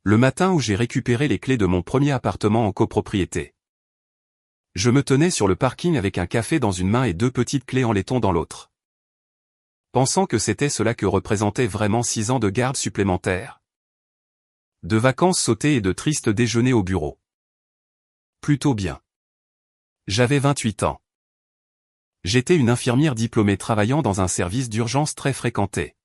Le matin où j'ai récupéré les clés de mon premier appartement en copropriété. Je me tenais sur le parking avec un café dans une main et 2 petites clés en laiton dans l'autre. Pensant que c'était cela que représentaient vraiment 6 ans de garde supplémentaire. De vacances sautées et de tristes déjeuners au bureau. Plutôt bien. J'avais 28 ans. J'étais une infirmière diplômée travaillant dans un service d'urgence très fréquenté.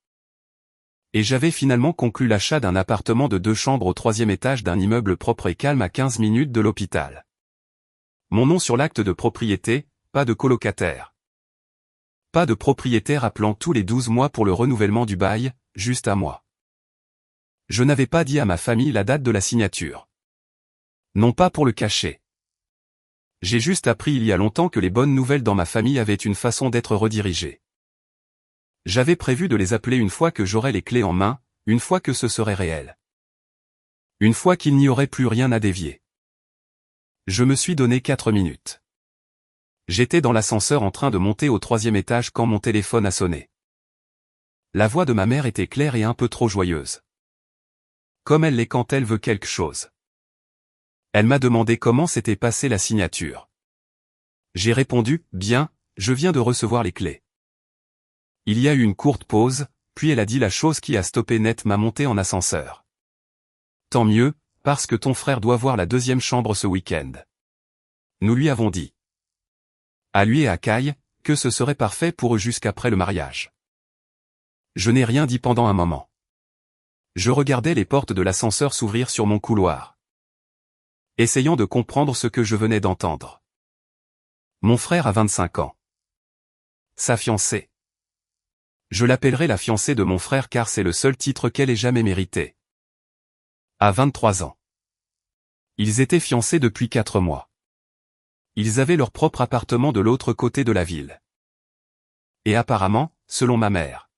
Et j'avais finalement conclu l'achat d'un appartement de 2 chambres au 3e étage d'un immeuble propre et calme à 15 minutes de l'hôpital. Mon nom sur l'acte de propriété, pas de colocataire. Pas de propriétaire appelant tous les 12 mois pour le renouvellement du bail, juste à moi. Je n'avais pas dit à ma famille la date de la signature. Non pas pour le cacher. J'ai juste appris il y a longtemps que les bonnes nouvelles dans ma famille avaient une façon d'être redirigées. J'avais prévu de les appeler une fois que j'aurais les clés en main, une fois que ce serait réel. Une fois qu'il n'y aurait plus rien à dévier. Je me suis donné 4 minutes. J'étais dans l'ascenseur en train de monter au 3e étage quand mon téléphone a sonné. La voix de ma mère était claire et un peu trop joyeuse. Comme elle l'est quand elle veut quelque chose. Elle m'a demandé comment s'était passée la signature. J'ai répondu, bien, je viens de recevoir les clés. Il y a eu une courte pause, puis elle a dit la chose qui a stoppé net ma montée en ascenseur. Tant mieux, parce que ton frère doit voir la 2e chambre ce week-end. Nous lui avons dit. À lui et à Kai, que ce serait parfait pour eux jusqu'après le mariage. Je n'ai rien dit pendant un moment. Je regardais les portes de l'ascenseur s'ouvrir sur mon couloir. Essayant de comprendre ce que je venais d'entendre. Mon frère a 25 ans. Sa fiancée. Je l'appellerai la fiancée de mon frère car c'est le seul titre qu'elle ait jamais mérité. À 23 ans. Ils étaient fiancés depuis 4 mois. Ils avaient leur propre appartement de l'autre côté de la ville. Et apparemment, selon ma mère,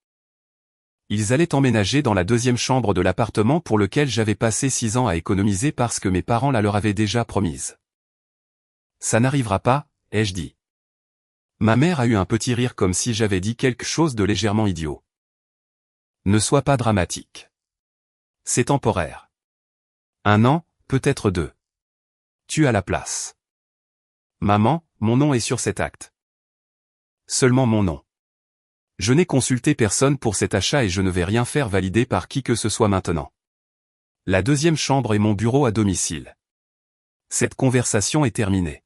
ils allaient emménager dans la 2e chambre de l'appartement pour lequel j'avais passé 6 ans à économiser parce que mes parents la leur avaient déjà promise. Ça n'arrivera pas, ai-je dit. Ma mère a eu un petit rire comme si j'avais dit quelque chose de légèrement idiot. Ne sois pas dramatique. C'est temporaire. 1 an, peut-être 2. Tu as la place. Maman, mon nom est sur cet acte. Seulement mon nom. Je n'ai consulté personne pour cet achat et je ne vais rien faire valider par qui que ce soit maintenant. La 2e chambre est mon bureau à domicile. Cette conversation est terminée.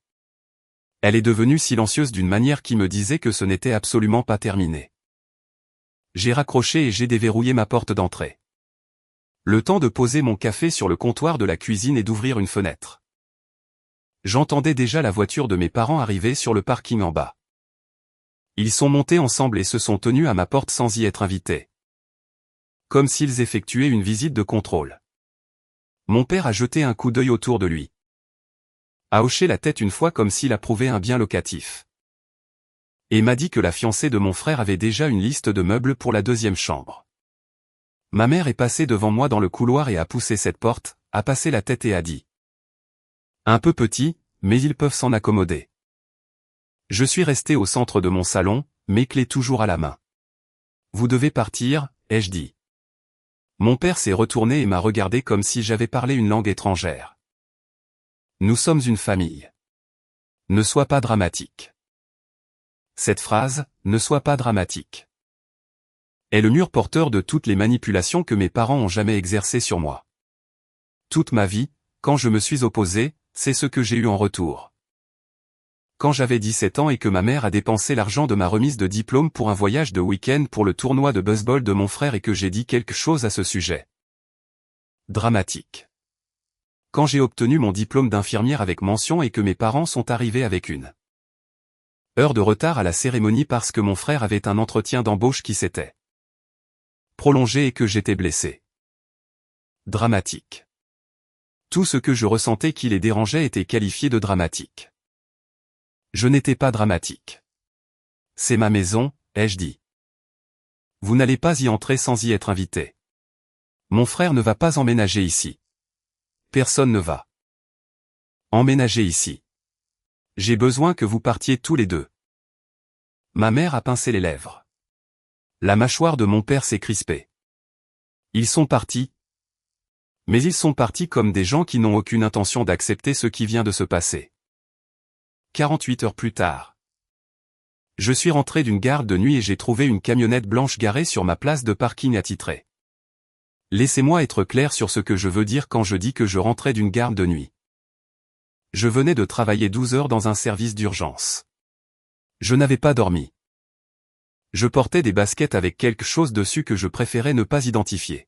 Elle est devenue silencieuse d'une manière qui me disait que ce n'était absolument pas terminé. J'ai raccroché et j'ai déverrouillé ma porte d'entrée. Le temps de poser mon café sur le comptoir de la cuisine et d'ouvrir une fenêtre. J'entendais déjà la voiture de mes parents arriver sur le parking en bas. Ils sont montés ensemble et se sont tenus à ma porte sans y être invités. Comme s'ils effectuaient une visite de contrôle. Mon père a jeté un coup d'œil autour de lui. A hoché la tête une fois comme s'il approuvait un bien locatif. Et m'a dit que la fiancée de mon frère avait déjà une liste de meubles pour la 2e chambre. Ma mère est passée devant moi dans le couloir et a poussé cette porte, a passé la tête et a dit. Un peu petit, mais ils peuvent s'en accommoder. Je suis resté au centre de mon salon, mes clés toujours à la main. Vous devez partir, ai-je dit. Mon père s'est retourné et m'a regardé comme si j'avais parlé une langue étrangère. Nous sommes une famille. Ne sois pas dramatique. Cette phrase, ne sois pas dramatique, est le mur porteur de toutes les manipulations que mes parents ont jamais exercées sur moi. Toute ma vie, quand je me suis opposé, c'est ce que j'ai eu en retour. Quand j'avais 17 ans et que ma mère a dépensé l'argent de ma remise de diplôme pour un voyage de week-end pour le tournoi de baseball de mon frère et que j'ai dit quelque chose à ce sujet. Dramatique. Quand j'ai obtenu mon diplôme d'infirmière avec mention et que mes parents sont arrivés avec une heure de retard à la cérémonie parce que mon frère avait un entretien d'embauche qui s'était prolongé et que j'étais blessé. Dramatique. Tout ce que je ressentais qui les dérangeait était qualifié de dramatique. Je n'étais pas dramatique. C'est ma maison, ai-je dit. Vous n'allez pas y entrer sans y être invité. Mon frère ne va pas emménager ici. Personne ne va emménager ici. J'ai besoin que vous partiez tous les 2. Ma mère a pincé les lèvres. La mâchoire de mon père s'est crispée. Ils sont partis. Mais ils sont partis comme des gens qui n'ont aucune intention d'accepter ce qui vient de se passer. 48 heures plus tard. Je suis rentré d'une garde de nuit et j'ai trouvé une camionnette blanche garée sur ma place de parking attitrée. Laissez-moi être clair sur ce que je veux dire quand je dis que je rentrais d'une garde de nuit. Je venais de travailler 12 heures dans un service d'urgence. Je n'avais pas dormi. Je portais des baskets avec quelque chose dessus que je préférais ne pas identifier.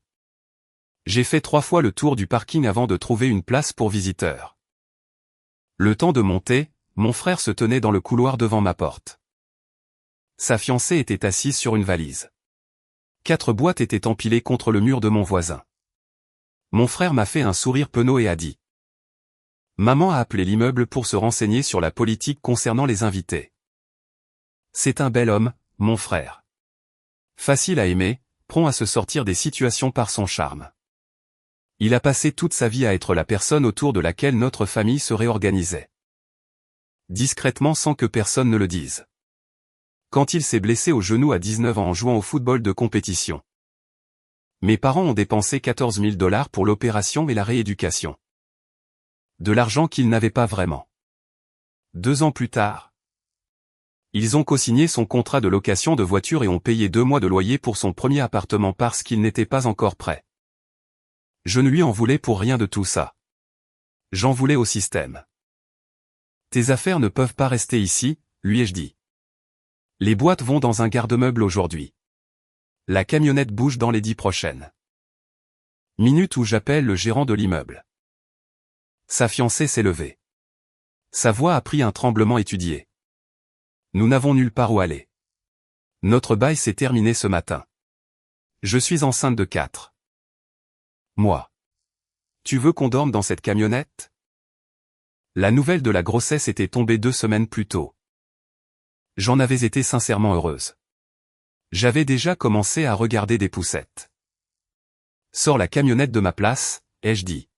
J'ai fait 3 fois le tour du parking avant de trouver une place pour visiteurs. Le temps de monter, mon frère se tenait dans le couloir devant ma porte. Sa fiancée était assise sur une valise. 4 boîtes étaient empilées contre le mur de mon voisin. Mon frère m'a fait un sourire penaud et a dit: Maman a appelé l'immeuble pour se renseigner sur la politique concernant les invités. C'est un bel homme, mon frère. Facile à aimer, prompt à se sortir des situations par son charme. Il a passé toute sa vie à être la personne autour de laquelle notre famille se réorganisait. Discrètement sans que personne ne le dise. Quand il s'est blessé au genou à 19 ans en jouant au football de compétition. Mes parents ont dépensé 14 000 $ pour l'opération et la rééducation. De l'argent qu'ils n'avaient pas vraiment. 2 ans plus tard, ils ont co-signé son contrat de location de voiture et ont payé 2 mois de loyer pour son premier appartement parce qu'il n'était pas encore prêt. Je ne lui en voulais pour rien de tout ça. J'en voulais au système. Tes affaires ne peuvent pas rester ici, lui ai-je dit. Les boîtes vont dans un garde-meuble aujourd'hui. La camionnette bouge dans les 10 prochaines minutes où j'appelle le gérant de l'immeuble. Sa fiancée s'est levée. Sa voix a pris un tremblement étudié. Nous n'avons nulle part où aller. Notre bail s'est terminé ce matin. Je suis enceinte de 4 mois. Tu veux qu'on dorme dans cette camionnette? La nouvelle de la grossesse était tombée 2 semaines plus tôt. J'en avais été sincèrement heureuse. J'avais déjà commencé à regarder des poussettes. Sors la camionnette de ma place, ai-je dit.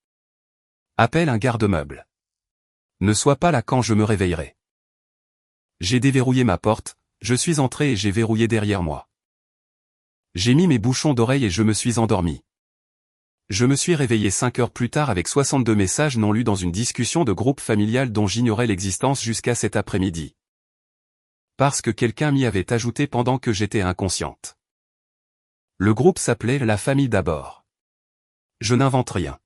Appelle un garde-meuble. Ne sois pas là quand je me réveillerai. J'ai déverrouillé ma porte, je suis entré et j'ai verrouillé derrière moi. J'ai mis mes bouchons d'oreille et je me suis endormi. Je me suis réveillé 5 heures plus tard avec 62 messages non lus dans une discussion de groupe familial dont j'ignorais l'existence jusqu'à cet après-midi. Parce que quelqu'un m'y avait ajouté pendant que j'étais inconsciente. Le groupe s'appelait La famille d'abord. Je n'invente rien.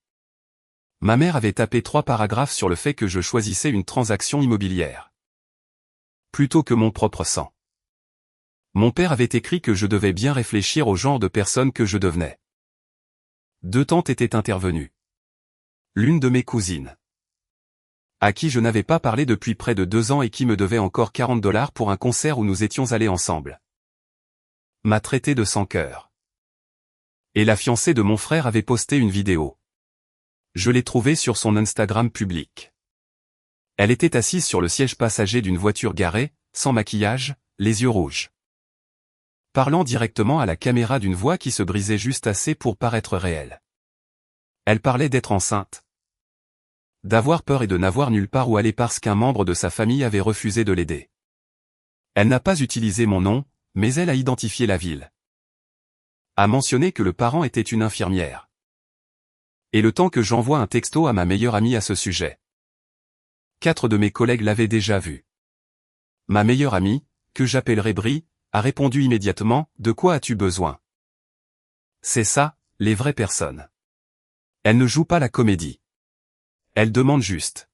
Ma mère avait tapé 3 paragraphes sur le fait que je choisissais une transaction immobilière. Plutôt que mon propre sang. Mon père avait écrit que je devais bien réfléchir au genre de personne que je devenais. 2 tantes étaient intervenues. L'une de mes cousines. À qui je n'avais pas parlé depuis près de 2 ans et qui me devait encore 40 $ pour un concert où nous étions allés ensemble. M'a traité de sans cœur. Et la fiancée de mon frère avait posté une vidéo. Je l'ai trouvée sur son Instagram public. Elle était assise sur le siège passager d'une voiture garée, sans maquillage, les yeux rouges. Parlant directement à la caméra d'une voix qui se brisait juste assez pour paraître réelle. Elle parlait d'être enceinte. D'avoir peur et de n'avoir nulle part où aller parce qu'un membre de sa famille avait refusé de l'aider. Elle n'a pas utilisé mon nom, mais elle a identifié la ville. A mentionné que le parent était une infirmière. Et le temps que j'envoie un texto à ma meilleure amie à ce sujet. 4 de mes collègues l'avaient déjà vu. Ma meilleure amie, que j'appellerai Brie, a répondu immédiatement, « De quoi as-tu besoin ?» C'est ça, les vraies personnes. Elle ne joue pas la comédie. Elle demande juste.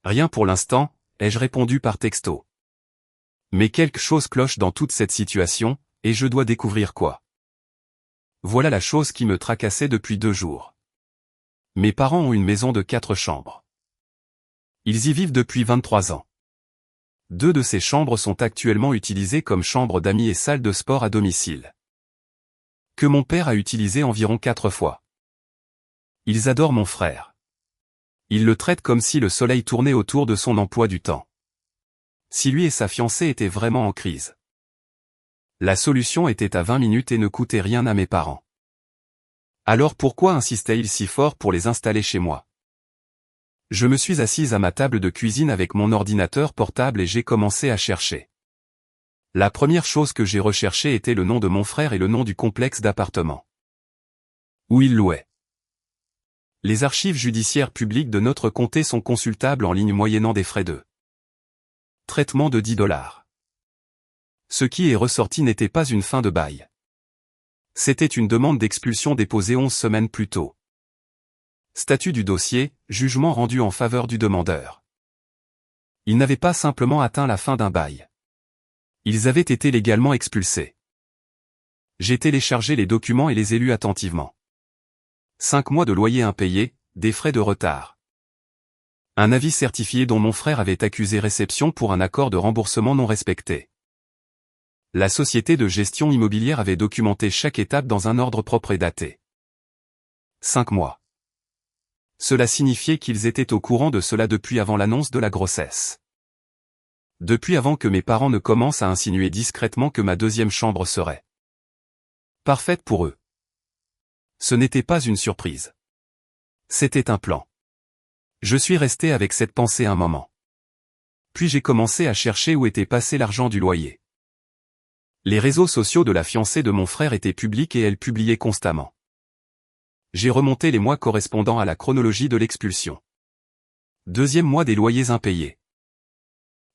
Rien pour l'instant, ai-je répondu par texto. Mais quelque chose cloche dans toute cette situation, et je dois découvrir quoi. Voilà la chose qui me tracassait depuis 2 jours. Mes parents ont une maison de 4 chambres. Ils y vivent depuis 23 ans. 2 de ces chambres sont actuellement utilisées comme chambres d'amis et salle de sport à domicile. Que mon père a utilisé environ 4 fois. Ils adorent mon frère. Ils le traitent comme si le soleil tournait autour de son emploi du temps. Si lui et sa fiancée étaient vraiment en crise. La solution était à 20 minutes et ne coûtait rien à mes parents. Alors pourquoi insistait-il si fort pour les installer chez moi? Je me suis assise à ma table de cuisine avec mon ordinateur portable et j'ai commencé à chercher. La première chose que j'ai recherchée était le nom de mon frère et le nom du complexe d'appartements. Où il louait. Les archives judiciaires publiques de notre comté sont consultables en ligne moyennant des frais de traitement de 10 $. Ce qui est ressorti n'était pas une fin de bail. C'était une demande d'expulsion déposée 11 semaines plus tôt. Statut du dossier, jugement rendu en faveur du demandeur. Ils n'avaient pas simplement atteint la fin d'un bail. Ils avaient été légalement expulsés. J'ai téléchargé les documents et les ai lus attentivement. 5 mois de loyer impayé, des frais de retard. Un avis certifié dont mon frère avait accusé réception pour un accord de remboursement non respecté. La société de gestion immobilière avait documenté chaque étape dans un ordre propre et daté. 5 mois. Cela signifiait qu'ils étaient au courant de cela depuis avant l'annonce de la grossesse. Depuis avant que mes parents ne commencent à insinuer discrètement que ma deuxième chambre serait parfaite pour eux. Ce n'était pas une surprise. C'était un plan. Je suis resté avec cette pensée un moment. Puis j'ai commencé à chercher où était passé l'argent du loyer. Les réseaux sociaux de la fiancée de mon frère étaient publics et elle publiait constamment. J'ai remonté les mois correspondant à la chronologie de l'expulsion. 2e mois des loyers impayés.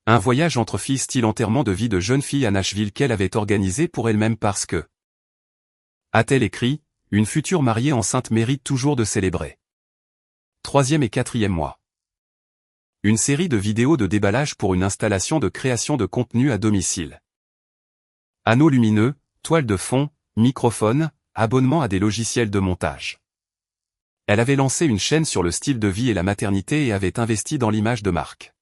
Un voyage entre filles style enterrement de vie de jeune fille à Nashville qu'elle avait organisé pour elle-même parce que, a-t-elle écrit, une future mariée enceinte mérite toujours de célébrer. 3e et 4e mois. Une série de vidéos de déballage pour une installation de création de contenu à domicile. Anneaux lumineux, toile de fond, microphone, abonnement à des logiciels de montage. Elle avait lancé une chaîne sur le style de vie et la maternité et avait investi dans l'image de marque.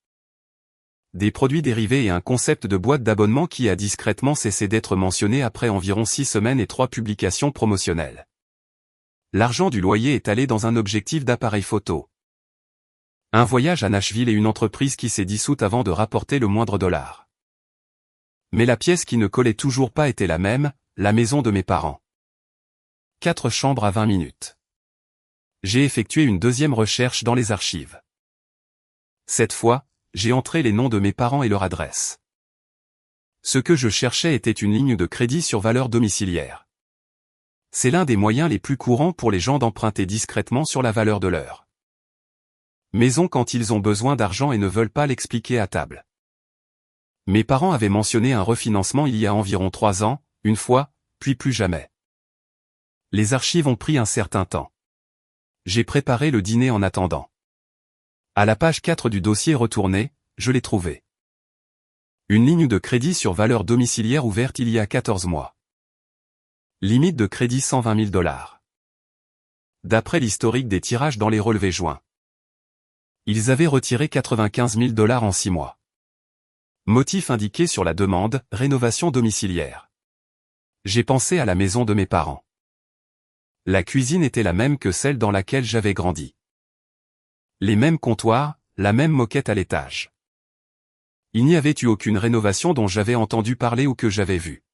Des produits dérivés et un concept de boîte d'abonnement qui a discrètement cessé d'être mentionné après environ 6 semaines et 3 publications promotionnelles. L'argent du loyer est allé dans un objectif d'appareil photo. Un voyage à Nashville et une entreprise qui s'est dissoute avant de rapporter le moindre dollar. Mais la pièce qui ne collait toujours pas était la même, la maison de mes parents. 4 chambres à 20 minutes. J'ai effectué une deuxième recherche dans les archives. Cette fois, j'ai entré les noms de mes parents et leur adresse. Ce que je cherchais était une ligne de crédit sur valeur domiciliaire. C'est l'un des moyens les plus courants pour les gens d'emprunter discrètement sur la valeur de leur maison quand ils ont besoin d'argent et ne veulent pas l'expliquer à table. Mes parents avaient mentionné un refinancement il y a environ 3 ans, une fois, puis plus jamais. Les archives ont pris un certain temps. J'ai préparé le dîner en attendant. À la page 4 du dossier retourné, je l'ai trouvé. Une ligne de crédit sur valeur domiciliaire ouverte il y a 14 mois. Limite de crédit 120 000 $. D'après l'historique des tirages dans les relevés joints. Ils avaient retiré 95 000 $ en 6 mois. Motif indiqué sur la demande, rénovation domiciliaire. J'ai pensé à la maison de mes parents. La cuisine était la même que celle dans laquelle j'avais grandi. Les mêmes comptoirs, la même moquette à l'étage. Il n'y avait eu aucune rénovation dont j'avais entendu parler ou que j'avais vu.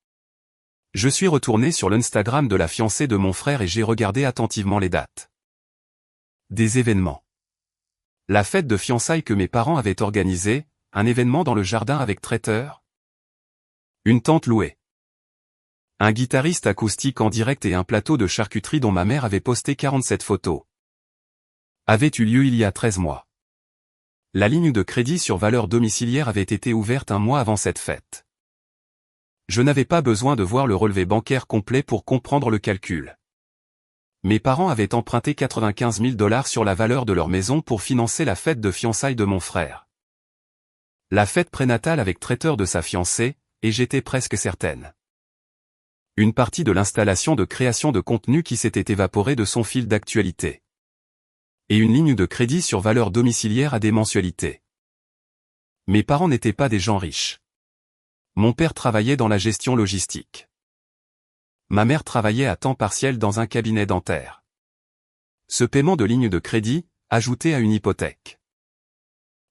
Je suis retourné sur l'Instagram de la fiancée de mon frère et j'ai regardé attentivement les dates. Des événements. La fête de fiançailles que mes parents avaient organisée, un événement dans le jardin avec traiteur. Une tente louée. Un guitariste acoustique en direct et un plateau de charcuterie dont ma mère avait posté 47 photos. Avait eu lieu il y a 13 mois. La ligne de crédit sur valeur domiciliaire avait été ouverte un mois avant cette fête. Je n'avais pas besoin de voir le relevé bancaire complet pour comprendre le calcul. Mes parents avaient emprunté 95 000 $ sur la valeur de leur maison pour financer la fête de fiançailles de mon frère. La fête prénatale avec traiteur de sa fiancée, et j'étais presque certaine. Une partie de l'installation de création de contenu qui s'était évaporée de son fil d'actualité. Et une ligne de crédit sur valeur domiciliaire à des mensualités. Mes parents n'étaient pas des gens riches. Mon père travaillait dans la gestion logistique. Ma mère travaillait à temps partiel dans un cabinet dentaire. Ce paiement de ligne de crédit, ajouté à une hypothèque,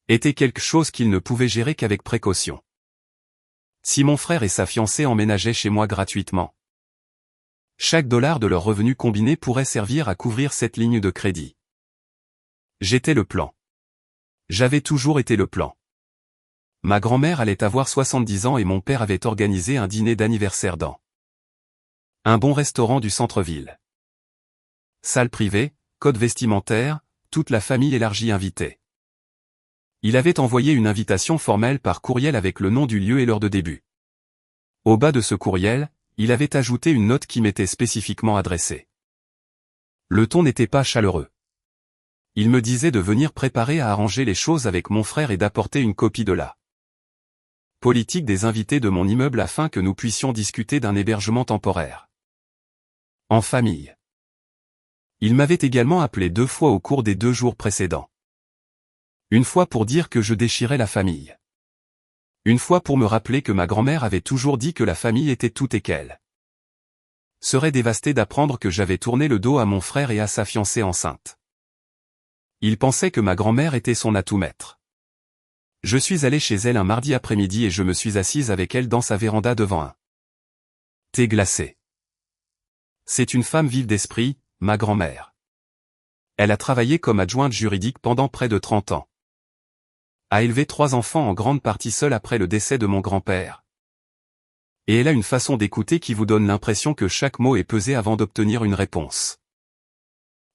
était quelque chose qu'ils ne pouvaient gérer qu'avec précaution. Si mon frère et sa fiancée emménageaient chez moi gratuitement, chaque dollar de leur revenu combiné pourrait servir à couvrir cette ligne de crédit. J'étais le plan. J'avais toujours été le plan. Ma grand-mère allait avoir 70 ans et mon père avait organisé un dîner d'anniversaire dans un bon restaurant du centre-ville. Salle privée, code vestimentaire, toute la famille élargie invitée. Il avait envoyé une invitation formelle par courriel avec le nom du lieu et l'heure de début. Au bas de ce courriel, il avait ajouté une note qui m'était spécifiquement adressée. Le ton n'était pas chaleureux. Il me disait de venir préparer à arranger les choses avec mon frère et d'apporter une copie de la politique des invités de mon immeuble afin que nous puissions discuter d'un hébergement temporaire. En famille. Il m'avait également appelé 2 fois au cours des 2 jours précédents. Une fois pour dire que je déchirais la famille. Une fois pour me rappeler que ma grand-mère avait toujours dit que la famille était tout et qu'elle serait dévastée d'apprendre que j'avais tourné le dos à mon frère et à sa fiancée enceinte. Il pensait que ma grand-mère était son atout maître. Je suis allé chez elle un mardi après-midi et je me suis assise avec elle dans sa véranda devant un thé glacé. C'est une femme vive d'esprit, ma grand-mère. Elle a travaillé comme adjointe juridique pendant près de 30 ans. A élevé 3 enfants en grande partie seule après le décès de mon grand-père. Et elle a une façon d'écouter qui vous donne l'impression que chaque mot est pesé avant d'obtenir une réponse.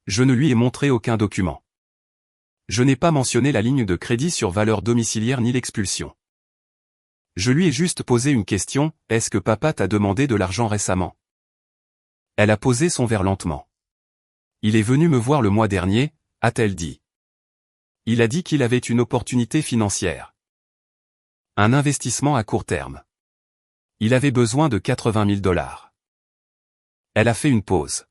Je ne lui ai montré aucun document. Je n'ai pas mentionné la ligne de crédit sur valeur domiciliaire ni l'expulsion. Je lui ai juste posé une question, est-ce que papa t'a demandé de l'argent récemment? Elle a posé son verre lentement. Il est venu me voir le mois dernier, a-t-elle dit. Il a dit qu'il avait une opportunité financière. Un investissement à court terme. Il avait besoin de 80 000 $. Elle a fait une pause.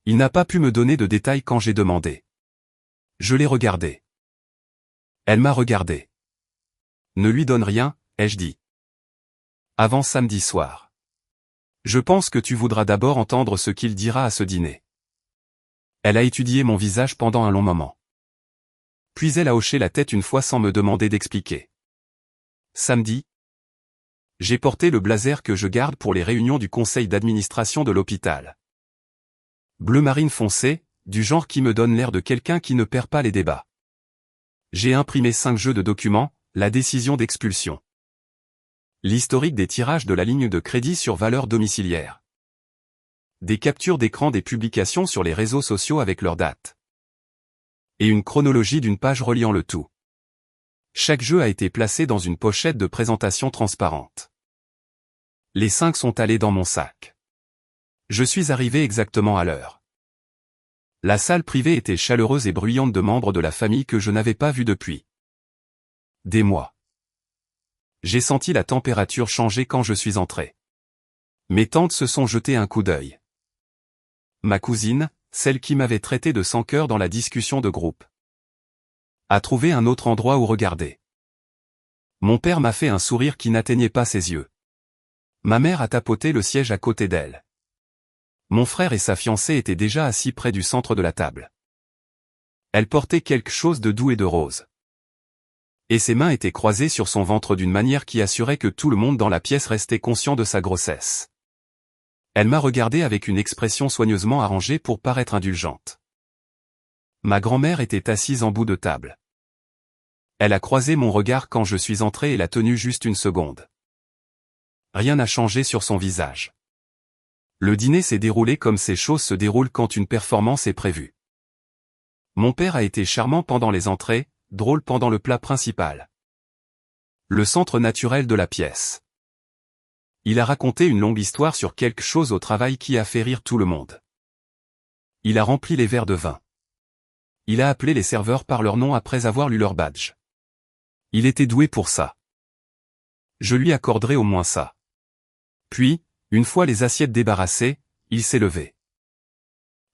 Il n'a pas pu me donner de détails quand j'ai demandé. Je l'ai regardé. Elle m'a regardé. Ne lui donne rien, ai-je dit. Avant samedi soir. Je pense que tu voudras d'abord entendre ce qu'il dira à ce dîner. Elle a étudié mon visage pendant un long moment. Puis elle a hoché la tête une fois sans me demander d'expliquer. Samedi. J'ai porté le blazer que je garde pour les réunions du conseil d'administration de l'hôpital. Bleu marine foncé, du genre qui me donne l'air de quelqu'un qui ne perd pas les débats. J'ai imprimé 5 jeux de documents, la décision d'expulsion. L'historique des tirages de la ligne de crédit sur valeur domiciliaire. Des captures d'écran des publications sur les réseaux sociaux avec leur date. Et une chronologie d'une page reliant le tout. Chaque jeu a été placé dans une pochette de présentation transparente. Les 5 sont allés dans mon sac. Je suis arrivé exactement à l'heure. La salle privée était chaleureuse et bruyante de membres de la famille que je n'avais pas vus depuis des mois. J'ai senti la température changer quand je suis entré. Mes tantes se sont jetées un coup d'œil. Ma cousine, celle qui m'avait traité de sans-cœur dans la discussion de groupe, a trouvé un autre endroit où regarder. Mon père m'a fait un sourire qui n'atteignait pas ses yeux. Ma mère a tapoté le siège à côté d'elle. Mon frère et sa fiancée étaient déjà assis près du centre de la table. Elle portait quelque chose de doux et de rose. Et ses mains étaient croisées sur son ventre d'une manière qui assurait que tout le monde dans la pièce restait conscient de sa grossesse. Elle m'a regardé avec une expression soigneusement arrangée pour paraître indulgente. Ma grand-mère était assise en bout de table. Elle a croisé mon regard quand je suis entré et l'a tenu juste une seconde. Rien n'a changé sur son visage. Le dîner s'est déroulé comme ces choses se déroulent quand une performance est prévue. Mon père a été charmant pendant les entrées, drôle pendant le plat principal. Le centre naturel de la pièce. Il a raconté une longue histoire sur quelque chose au travail qui a fait rire tout le monde. Il a rempli les verres de vin. Il a appelé les serveurs par leur nom après avoir lu leur badge. Il était doué pour ça. Je lui accorderai au moins ça. Puis, une fois les assiettes débarrassées, il s'est levé.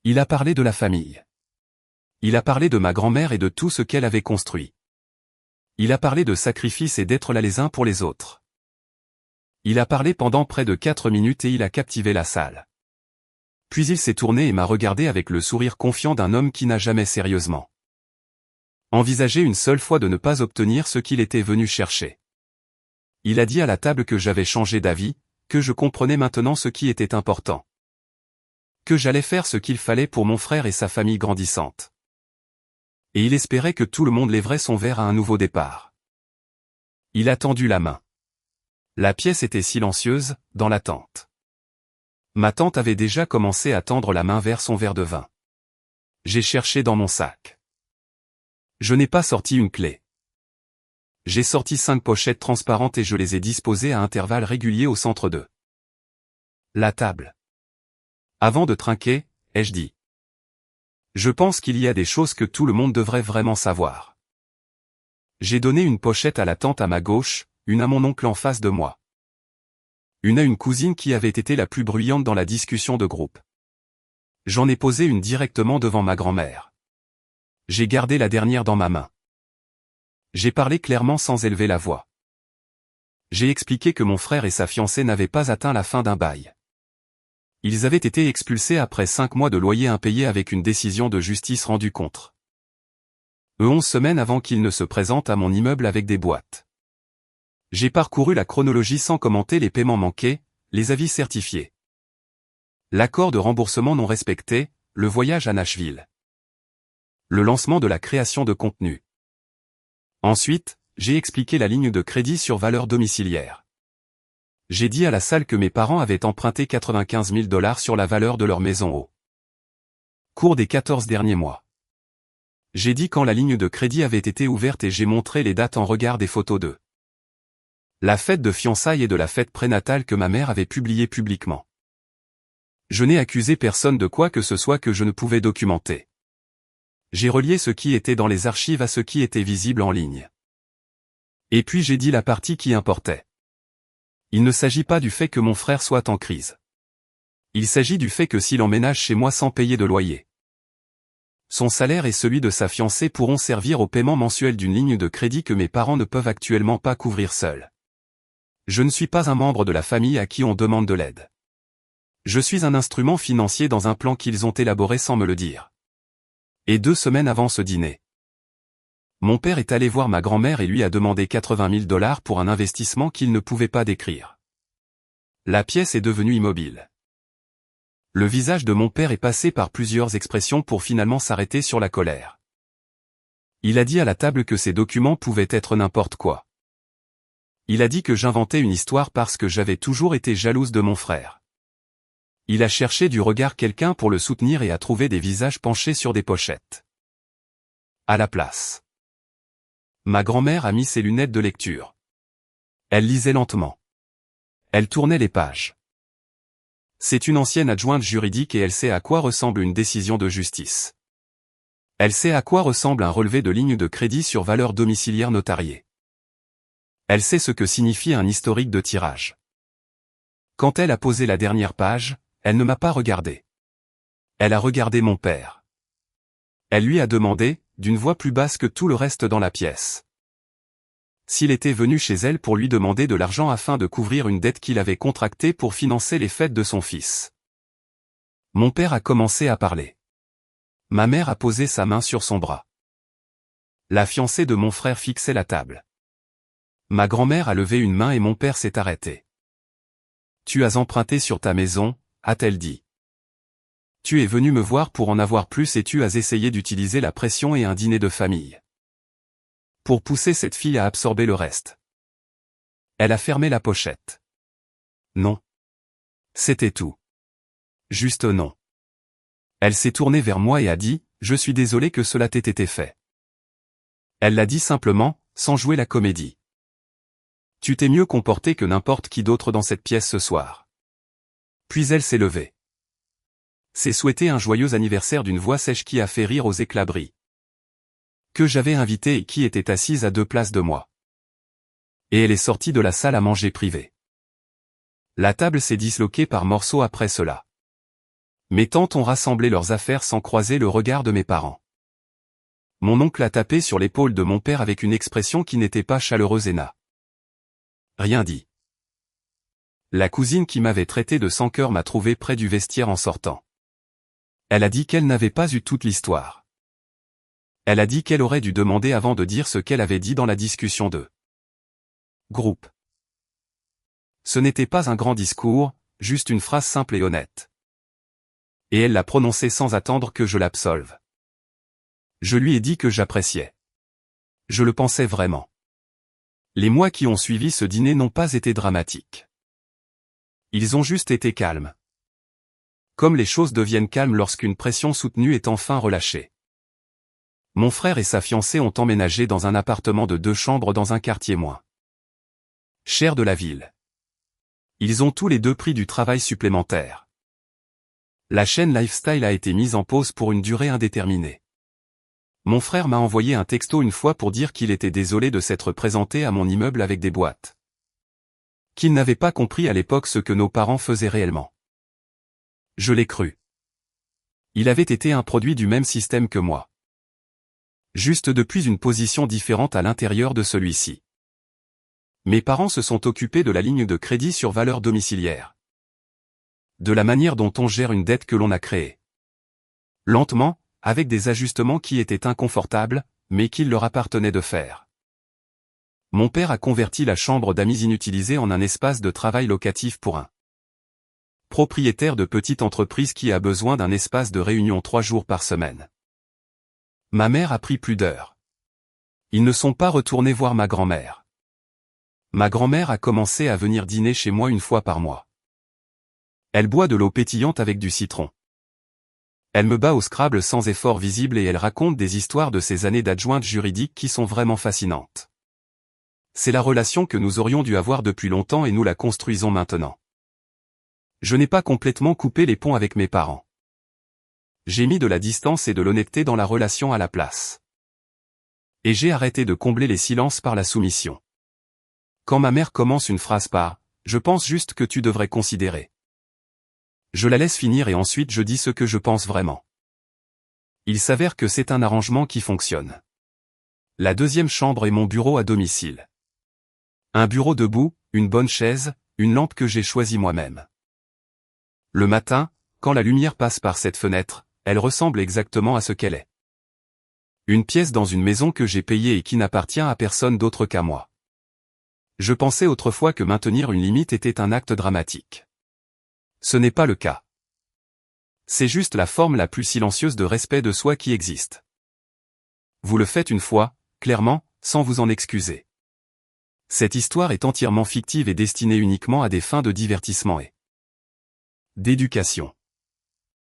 Il a parlé de la famille. Il a parlé de ma grand-mère et de tout ce qu'elle avait construit. Il a parlé de sacrifice et d'être là les uns pour les autres. Il a parlé pendant près de 4 minutes et il a captivé la salle. Puis il s'est tourné et m'a regardé avec le sourire confiant d'un homme qui n'a jamais sérieusement envisagé une seule fois de ne pas obtenir ce qu'il était venu chercher. Il a dit à la table que j'avais changé d'avis, que je comprenais maintenant ce qui était important. Que j'allais faire ce qu'il fallait pour mon frère et sa famille grandissante. Et il espérait que tout le monde lèverait son verre à un nouveau départ. Il a tendu la main. La pièce était silencieuse, dans l'attente. Ma tante avait déjà commencé à tendre la main vers son verre de vin. J'ai cherché dans mon sac. Je n'ai pas sorti une clé. J'ai sorti 5 pochettes transparentes et je les ai disposées à intervalles réguliers au centre de la table. Avant de trinquer, ai-je dit. Je pense qu'il y a des choses que tout le monde devrait vraiment savoir. J'ai donné une pochette à la tante à ma gauche, une à mon oncle en face de moi. Une à une cousine qui avait été la plus bruyante dans la discussion de groupe. J'en ai posé une directement devant ma grand-mère. J'ai gardé la dernière dans ma main. J'ai parlé clairement sans élever la voix. J'ai expliqué que mon frère et sa fiancée n'avaient pas atteint la fin d'un bail. Ils avaient été expulsés après 5 mois de loyer impayé avec une décision de justice rendue contre eux 11 semaines avant qu'ils ne se présentent à mon immeuble avec des boîtes. J'ai parcouru la chronologie sans commenter les paiements manqués, les avis certifiés, l'accord de remboursement non respecté, le voyage à Nashville, le lancement de la création de contenu. Ensuite, j'ai expliqué la ligne de crédit sur valeur domiciliaire. J'ai dit à la salle que mes parents avaient emprunté 95 000 $ sur la valeur de leur maison au cours des 14 derniers mois. J'ai dit quand la ligne de crédit avait été ouverte et j'ai montré les dates en regard des photos de la fête de fiançailles et de la fête prénatale que ma mère avait publiées publiquement. Je n'ai accusé personne de quoi que ce soit que je ne pouvais documenter. J'ai relié ce qui était dans les archives à ce qui était visible en ligne. Et puis j'ai dit la partie qui importait. Il ne s'agit pas du fait que mon frère soit en crise. Il s'agit du fait que s'il emménage chez moi sans payer de loyer, son salaire et celui de sa fiancée pourront servir au paiement mensuel d'une ligne de crédit que mes parents ne peuvent actuellement pas couvrir seuls. Je ne suis pas un membre de la famille à qui on demande de l'aide. Je suis un instrument financier dans un plan qu'ils ont élaboré sans me le dire. Et 2 semaines avant ce dîner, mon père est allé voir ma grand-mère et lui a demandé 80 000 $ pour un investissement qu'il ne pouvait pas décrire. La pièce est devenue immobile. Le visage de mon père est passé par plusieurs expressions pour finalement s'arrêter sur la colère. Il a dit à la table que ces documents pouvaient être n'importe quoi. Il a dit que j'inventais une histoire parce que j'avais toujours été jalouse de mon frère. Il a cherché du regard quelqu'un pour le soutenir et a trouvé des visages penchés sur des pochettes. À la place, ma grand-mère a mis ses lunettes de lecture. Elle lisait lentement. Elle tournait les pages. C'est une ancienne adjointe juridique et elle sait à quoi ressemble une décision de justice. Elle sait à quoi ressemble un relevé de ligne de crédit sur valeur domiciliaire notariée. Elle sait ce que signifie un historique de tirage. Quand elle a posé la dernière page, elle ne m'a pas regardé. Elle a regardé mon père. Elle lui a demandé, d'une voix plus basse que tout le reste dans la pièce, s'il était venu chez elle pour lui demander de l'argent afin de couvrir une dette qu'il avait contractée pour financer les fêtes de son fils. Mon père a commencé à parler. Ma mère a posé sa main sur son bras. La fiancée de mon frère fixait la table. Ma grand-mère a levé une main et mon père s'est arrêté. « Tu as emprunté sur ta maison », a-t-elle dit. « Tu es venu me voir pour en avoir plus et tu as essayé d'utiliser la pression et un dîner de famille pour pousser cette fille à absorber le reste. » Elle a fermé la pochette. Non. C'était tout. Juste non. Elle s'est tournée vers moi et a dit, « Je suis désolé que cela t'ait été fait. » Elle l'a dit simplement, sans jouer la comédie. « Tu t'es mieux comporté que n'importe qui d'autre dans cette pièce ce soir. » Puis elle s'est levée. C'est souhaiter un joyeux anniversaire d'une voix sèche qui a fait rire aux éclabris. Que j'avais invitée et qui était assise à 2 places de moi. Et elle est sortie de la salle à manger privée. La table s'est disloquée par morceaux après cela. Mes tantes ont rassemblé leurs affaires sans croiser le regard de mes parents. Mon oncle a tapé sur l'épaule de mon père avec une expression qui n'était pas chaleureuse et n'a rien dit. La cousine qui m'avait traité de sans cœur m'a trouvé près du vestiaire en sortant. Elle a dit qu'elle n'avait pas eu toute l'histoire. Elle a dit qu'elle aurait dû demander avant de dire ce qu'elle avait dit dans la discussion de groupe. Ce n'était pas un grand discours, juste une phrase simple et honnête. Et elle l'a prononcée sans attendre que je l'absolve. Je lui ai dit que j'appréciais. Je le pensais vraiment. Les mois qui ont suivi ce dîner n'ont pas été dramatiques. Ils ont juste été calmes. Comme les choses deviennent calmes lorsqu'une pression soutenue est enfin relâchée. Mon frère et sa fiancée ont emménagé dans un appartement de 2 chambres dans un quartier moins cher de la ville. Ils ont tous les deux pris du travail supplémentaire. La chaîne Lifestyle a été mise en pause pour une durée indéterminée. Mon frère m'a envoyé un texto une fois pour dire qu'il était désolé de s'être présenté à mon immeuble avec des boîtes. Qu'il n'avait pas compris à l'époque ce que nos parents faisaient réellement. Je l'ai cru. Il avait été un produit du même système que moi. Juste depuis une position différente à l'intérieur de celui-ci. Mes parents se sont occupés de la ligne de crédit sur valeur domiciliaire. De la manière dont on gère une dette que l'on a créée. Lentement, avec des ajustements qui étaient inconfortables, mais qu'il leur appartenait de faire. Mon père a converti la chambre d'amis inutilisée en un espace de travail locatif pour un propriétaire de petite entreprise qui a besoin d'un espace de réunion 3 jours par semaine. Ma mère a pris plus d'heures. Ils ne sont pas retournés voir ma grand-mère. Ma grand-mère a commencé à venir dîner chez moi une fois par mois. Elle boit de l'eau pétillante avec du citron. Elle me bat au Scrabble sans effort visible et elle raconte des histoires de ses années d'adjointe juridique qui sont vraiment fascinantes. C'est la relation que nous aurions dû avoir depuis longtemps et nous la construisons maintenant. Je n'ai pas complètement coupé les ponts avec mes parents. J'ai mis de la distance et de l'honnêteté dans la relation à la place. Et j'ai arrêté de combler les silences par la soumission. Quand ma mère commence une phrase par « je pense juste que tu devrais considérer », je la laisse finir et ensuite je dis ce que je pense vraiment. Il s'avère que c'est un arrangement qui fonctionne. La 2e chambre est mon bureau à domicile. Un bureau debout, une bonne chaise, une lampe que j'ai choisie moi-même. Le matin, quand la lumière passe par cette fenêtre, elle ressemble exactement à ce qu'elle est. Une pièce dans une maison que j'ai payée et qui n'appartient à personne d'autre qu'à moi. Je pensais autrefois que maintenir une limite était un acte dramatique. Ce n'est pas le cas. C'est juste la forme la plus silencieuse de respect de soi qui existe. Vous le faites une fois, clairement, sans vous en excuser. Cette histoire est entièrement fictive et destinée uniquement à des fins de divertissement et d'éducation.